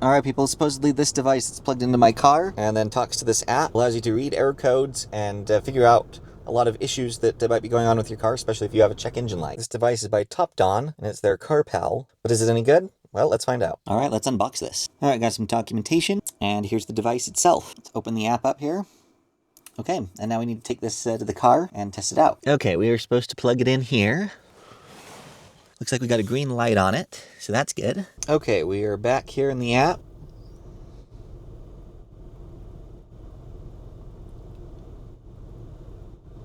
Alright people, supposedly this device is plugged into my car and then talks to this app, allows you to read error codes and figure out a lot of issues that might be going on with your car, especially if you have a check engine light. This device is by TOPDON and it's their CarPal, but is it any good? Well, let's find out. Alright, let's unbox this. Alright, got some documentation and here's the device itself. Let's open the app up here. Okay, and now we need to take this to the car and test it out. Okay, we are supposed to plug it in here. Looks like we got a green light on it, so that's good. Okay, we are back here in the app.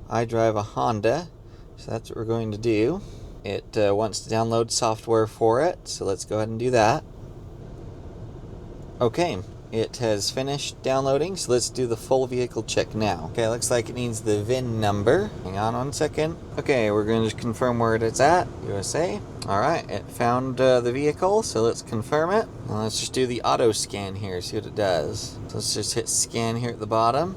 I drive a Honda, so that's what we're going to do. It wants to download software for it, so let's go ahead and do that. Okay, it has finished downloading, so let's do the full vehicle check now. Okay, looks like it needs the VIN number. Hang on 1 second. Okay, we're going to just confirm where it's at. USA. Alright, it found the vehicle, so let's confirm it. Now let's just do the auto scan here, see what it does. So let's just hit scan here at the bottom.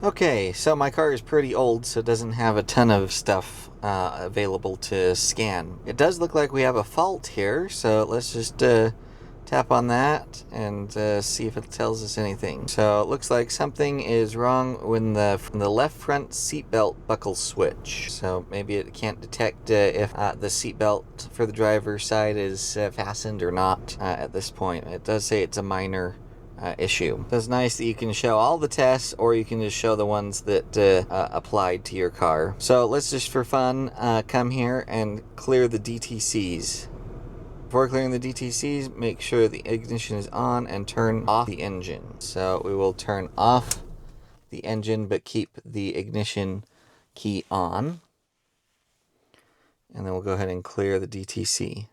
Okay, so my car is pretty old, so it doesn't have a ton of stuff available to scan. It does look like we have a fault here, so let's just tap on that and see if it tells us anything. So it looks like something is wrong with the left front seatbelt buckle switch. So maybe it can't detect if the seatbelt for the driver's side is fastened or not at this point. It does say it's a minor issue. So it's nice that you can show all the tests, or you can just show the ones that applied to your car. So let's just for fun come here and clear the DTCs. Before clearing the DTCs, make sure the ignition is on and turn off the engine. So we will turn off the engine but keep the ignition key on. And then we'll go ahead and clear the DTC.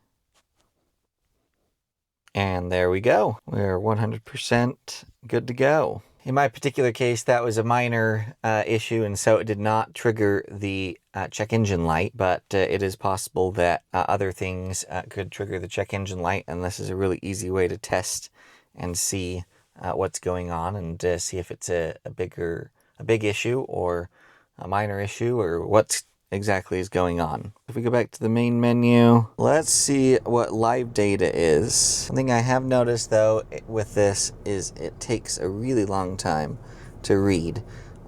And there we go. We're 100% good to go. In my particular case, that was a minor issue, and so it did not trigger the check engine light, but it is possible that other things could trigger the check engine light, and this is a really easy way to test and see what's going on and see if it's a big issue or a minor issue or what's exactly is going on. If we go back to the main menu, let's see what live data is. Something I have noticed though with this is it takes a really long time to read.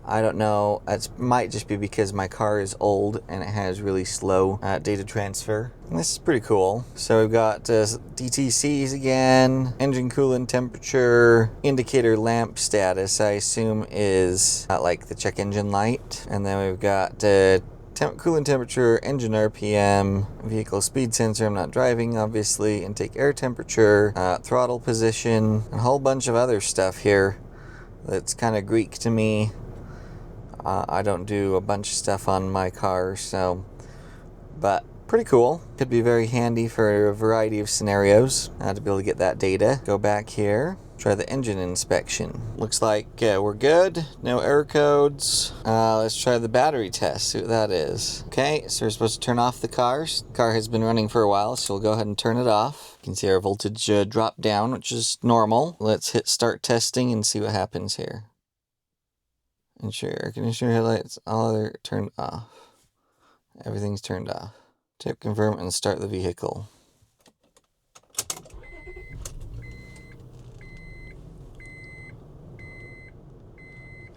I don't know, it might just be because my car is old and it has really slow data transfer. And this is pretty cool. So we've got DTCs again, engine coolant temperature, indicator lamp status, I assume is like the check engine light. And then we've got coolant temperature, engine RPM, vehicle speed sensor, I'm not driving obviously, intake air temperature, throttle position, and a whole bunch of other stuff here that's kind of Greek to me. I don't do a bunch of stuff on my car, so, but pretty cool. Could be very handy for a variety of scenarios to be able to get that data. Go back here. Try the engine inspection. Looks like we're good. No error codes. Let's try the battery test, see what that is. Okay, so we're supposed to turn off the car. The car has been running for a while, so we'll go ahead and turn it off. You can see our voltage drop down, which is normal. Let's hit start testing and see what happens here. Ensure air conditioner headlights, all other turned off. Everything's turned off. Tap confirm and start the vehicle.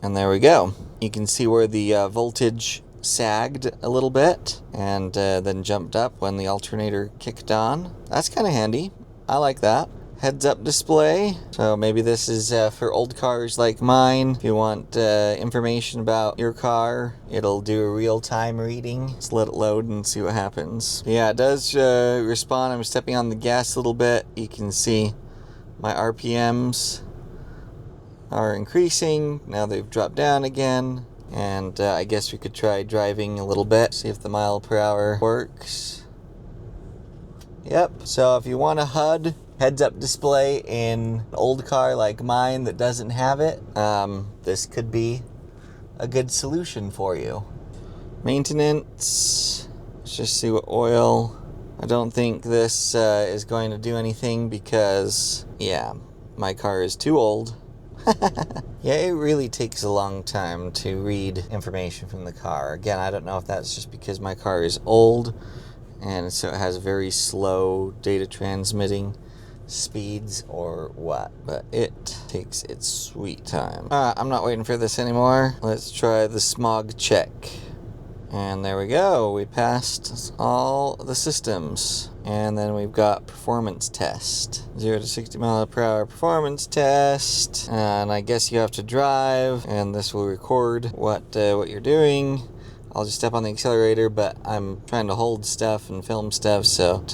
And there we go. You can see where the voltage sagged a little bit and then jumped up when the alternator kicked on. That's kind of handy. I like that. Heads-up display. So maybe this is for old cars like mine. If you want information about your car, it'll do a real-time reading. Let's let it load and see what happens. Yeah, it does respond. I'm stepping on the gas a little bit. You can see my RPMs are increasing. Now they've dropped down again. And I guess we could try driving a little bit, see if the mile per hour works. Yep, so if you want a HUD, heads-up display in an old car like mine that doesn't have it, this could be a good solution for you. Maintenance, let's just see what oil. I don't think this is going to do anything because, yeah, my car is too old. Yeah, it really takes a long time to read information from the car. Again, I don't know if that's just because my car is old and so it has very slow data transmitting speeds or what, but it takes its sweet time. I'm not waiting for this anymore. Let's try the smog check. And there we go. We passed all the systems. And then we've got performance test. 0 to 60 mile per hour performance test. And I guess you have to drive, and this will record what you're doing. I'll just step on the accelerator, but I'm trying to hold stuff and film stuff, so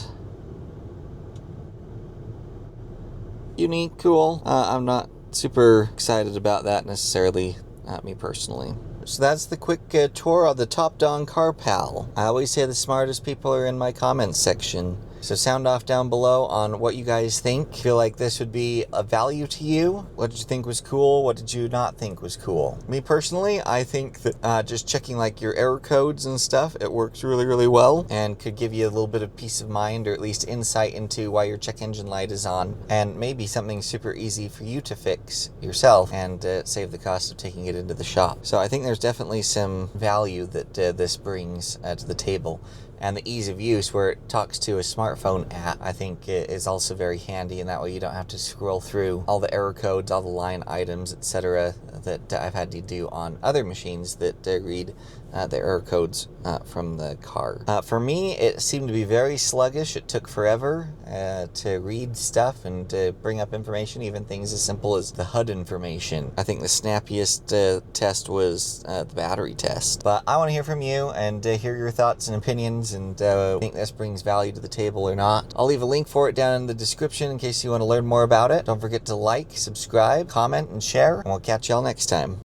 unique, cool. I'm not super excited about that necessarily, me personally. So that's the quick tour of the TOPDON CarPal. I always say the smartest people are in my comments section. So sound off down below on what you guys think. Feel like this would be of value to you? What did you think was cool? What did you not think was cool? Me personally, I think that just checking like your error codes and stuff, it works really, really well and could give you a little bit of peace of mind, or at least insight into why your check engine light is on, and maybe something super easy for you to fix yourself and save the cost of taking it into the shop. So I think there's definitely some value that this brings to the table. And the ease of use, where it talks to a smartphone app, I think is also very handy, and that way you don't have to scroll through all the error codes, all the line items, etc. that I've had to do on other machines that read the error codes from the car. For me, it seemed to be very sluggish. It took forever to read stuff and to bring up information, even things as simple as the HUD information. I think the snappiest test was the battery test. But I want to hear from you and hear your thoughts and opinions, and think this brings value to the table or not. I'll leave a link for it down in the description in case you want to learn more about it. Don't forget to like, subscribe, comment, and share, and we'll catch y'all next time.